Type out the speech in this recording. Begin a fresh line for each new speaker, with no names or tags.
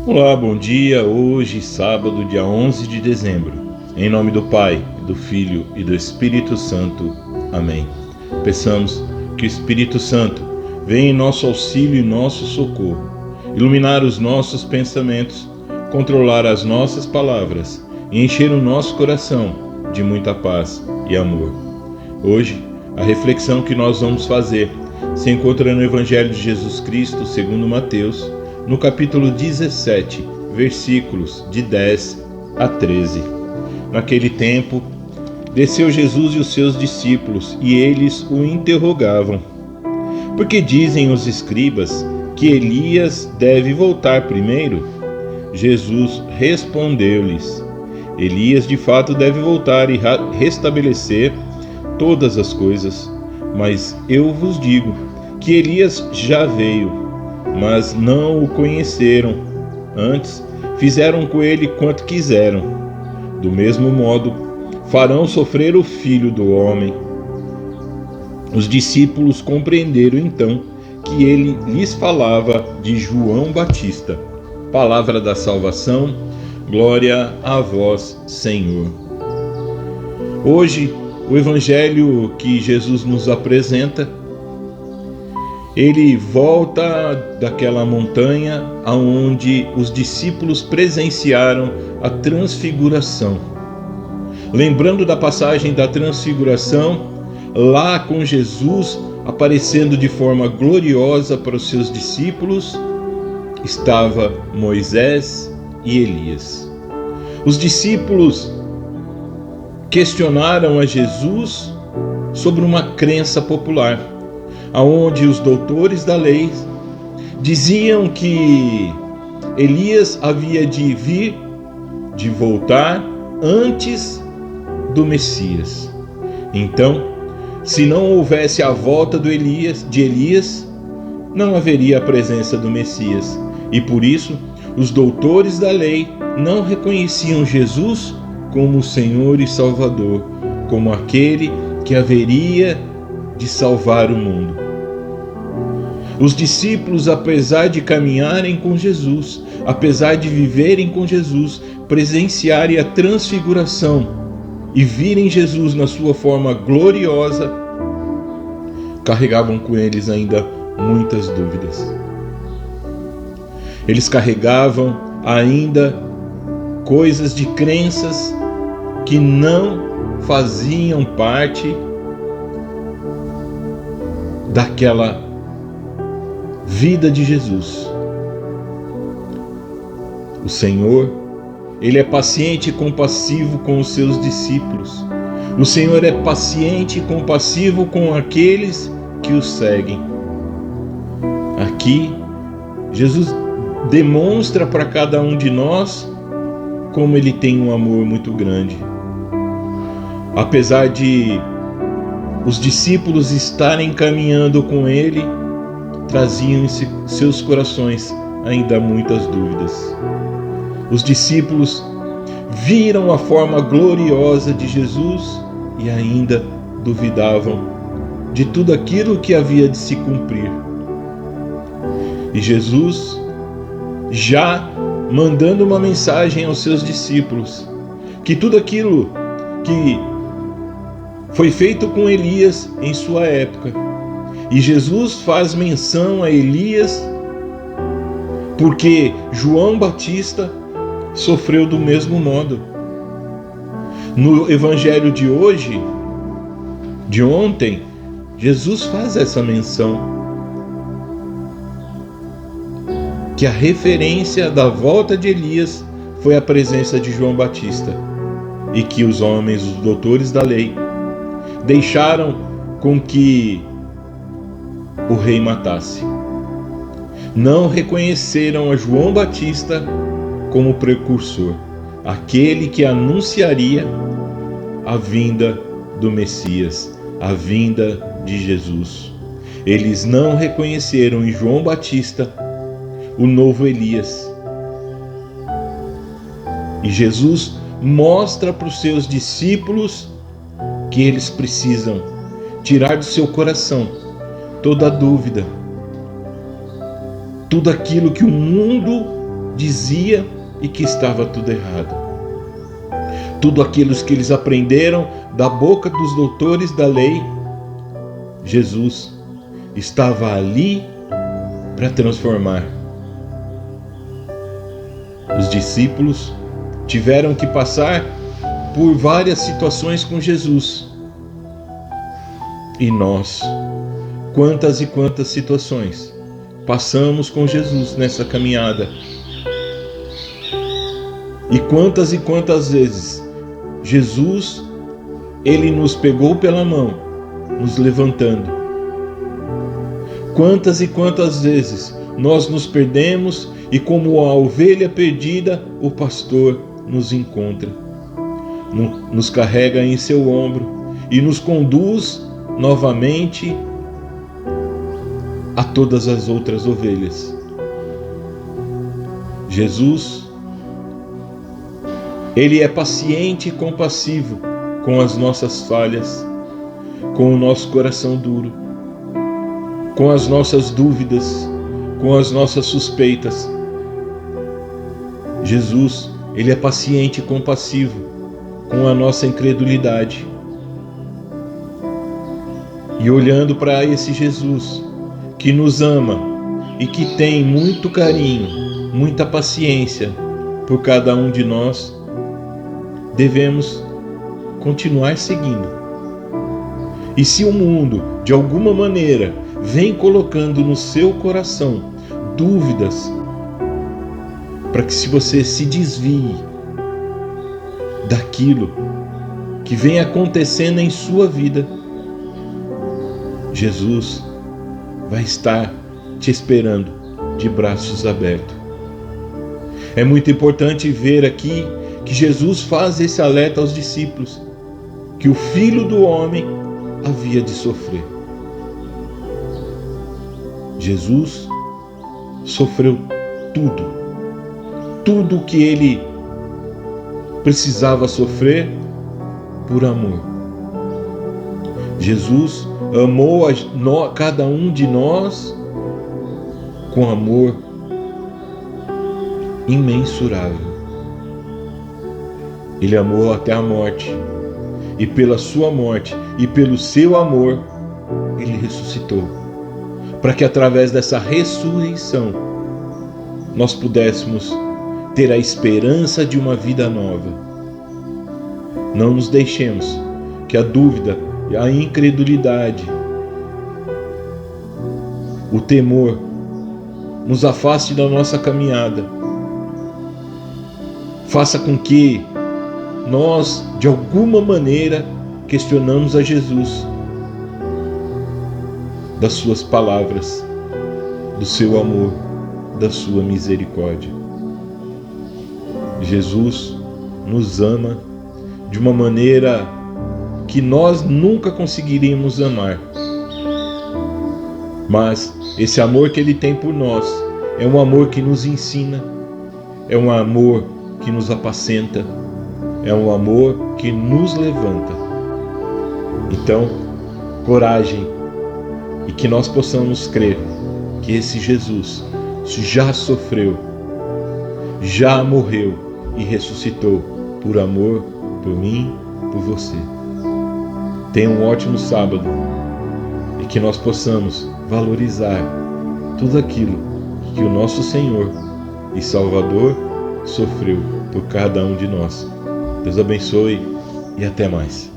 Olá, bom dia. Hoje, sábado, dia 11 de dezembro. Em nome do Pai, do Filho e do Espírito Santo. Amém. Peçamos que o Espírito Santo venha em nosso auxílio e nosso socorro, iluminar os nossos pensamentos, controlar as nossas palavras e encher o nosso coração de muita paz e amor. Hoje, a reflexão que nós vamos fazer se encontra no Evangelho de Jesus Cristo, segundo Mateus, no capítulo 17, versículos de 10 a 13. Naquele tempo, desceu Jesus e os seus discípulos, e eles o interrogavam: por que dizem os escribas que Elias deve voltar primeiro? Jesus respondeu-lhes: Elias de fato deve voltar e restabelecer todas as coisas. Mas eu vos digo que Elias já veio, mas não o conheceram. Antes, fizeram com ele quanto quiseram. Do mesmo modo, farão sofrer o Filho do Homem. Os discípulos compreenderam então que ele lhes falava de João Batista. Palavra da salvação, glória a vós, Senhor. Hoje, o evangelho que Jesus nos apresenta, ele volta daquela montanha aonde os discípulos presenciaram a transfiguração. Lembrando da passagem da transfiguração, lá com Jesus aparecendo de forma gloriosa para os seus discípulos, estava Moisés e Elias. Os discípulos questionaram a Jesus sobre uma crença popular, aonde os doutores da lei diziam que Elias havia de voltar antes do Messias. Então, se não houvesse a volta de Elias, não haveria a presença do Messias. E por isso, os doutores da lei não reconheciam Jesus como o Senhor e Salvador, como aquele que haveria de salvar o mundo. Os discípulos, apesar de caminharem com Jesus, apesar de viverem com Jesus, presenciarem a transfiguração e virem Jesus na sua forma gloriosa, carregavam com eles ainda muitas dúvidas. Eles carregavam ainda coisas de crenças que não faziam parte daquela vida de Jesus. O Senhor, Ele é paciente e compassivo com os seus discípulos. O Senhor é paciente e compassivo com aqueles que o seguem. Aqui, Jesus demonstra para cada um de nós como Ele tem um amor muito grande. Apesar de os discípulos estarem caminhando com Ele, traziam em seus corações ainda muitas dúvidas. Os discípulos viram a forma gloriosa de Jesus e ainda duvidavam de tudo aquilo que havia de se cumprir. E Jesus, já mandando uma mensagem aos seus discípulos, que tudo aquilo que foi feito com Elias em sua época, e Jesus faz menção a Elias porque João Batista sofreu do mesmo modo. No evangelho de hoje, de ontem, Jesus faz essa menção, que a referência da volta de Elias foi a presença de João Batista, e que os homens, os doutores da lei, deixaram com que o rei matasse. Não reconheceram a João Batista como precursor, aquele que anunciaria a vinda do Messias, a vinda de Jesus. Eles não reconheceram em João Batista o novo Elias. E Jesus mostra para os seus discípulos que eles precisam tirar do seu coração toda a dúvida, tudo aquilo que o mundo dizia e que estava tudo errado. Tudo aquilo que eles aprenderam da boca dos doutores da lei, Jesus estava ali para transformar. Os discípulos tiveram que passar por várias situações com Jesus. E nós, quantas e quantas situações passamos com Jesus nessa caminhada? E quantas vezes Jesus, Ele nos pegou pela mão, nos levantando. Quantas e quantas vezes nós nos perdemos e, como a ovelha perdida, o pastor nos encontra, nos carrega em seu ombro e nos conduz novamente a todas as outras ovelhas. Jesus, Ele é paciente e compassivo com as nossas falhas, com o nosso coração duro, com as nossas dúvidas, com as nossas suspeitas. Jesus, Ele é paciente e compassivo com a nossa incredulidade. E olhando para esse Jesus que nos ama e que tem muito carinho, muita paciência por cada um de nós, devemos continuar seguindo. E se o mundo, de alguma maneira, vem colocando no seu coração dúvidas, para que se você se desvie daquilo que vem acontecendo em sua vida, Jesus vai estar te esperando de braços abertos. É muito importante ver aqui que Jesus faz esse alerta aos discípulos, que o Filho do Homem havia de sofrer. Jesus sofreu tudo o que Ele precisava sofrer por amor. Jesus amou cada um de nós com amor imensurável. Ele amou até a morte, e pela sua morte e pelo seu amor, Ele ressuscitou, para que através dessa ressurreição nós pudéssemos ter a esperança de uma vida nova. Não nos deixemos que a dúvida, a incredulidade, o temor nos afaste da nossa caminhada. Faça com que nós, de alguma maneira, questionamos a Jesus das suas palavras, do seu amor, da sua misericórdia. Jesus nos ama de uma maneira que nós nunca conseguiríamos amar. Mas esse amor que Ele tem por nós é um amor que nos ensina, é um amor que nos apacenta, é um amor que nos levanta. Então, coragem, e que nós possamos crer que esse Jesus já sofreu, já morreu e ressuscitou por amor, por mim, por você. Tenha um ótimo sábado e que nós possamos valorizar tudo aquilo que o nosso Senhor e Salvador sofreu por cada um de nós. Deus abençoe e até mais.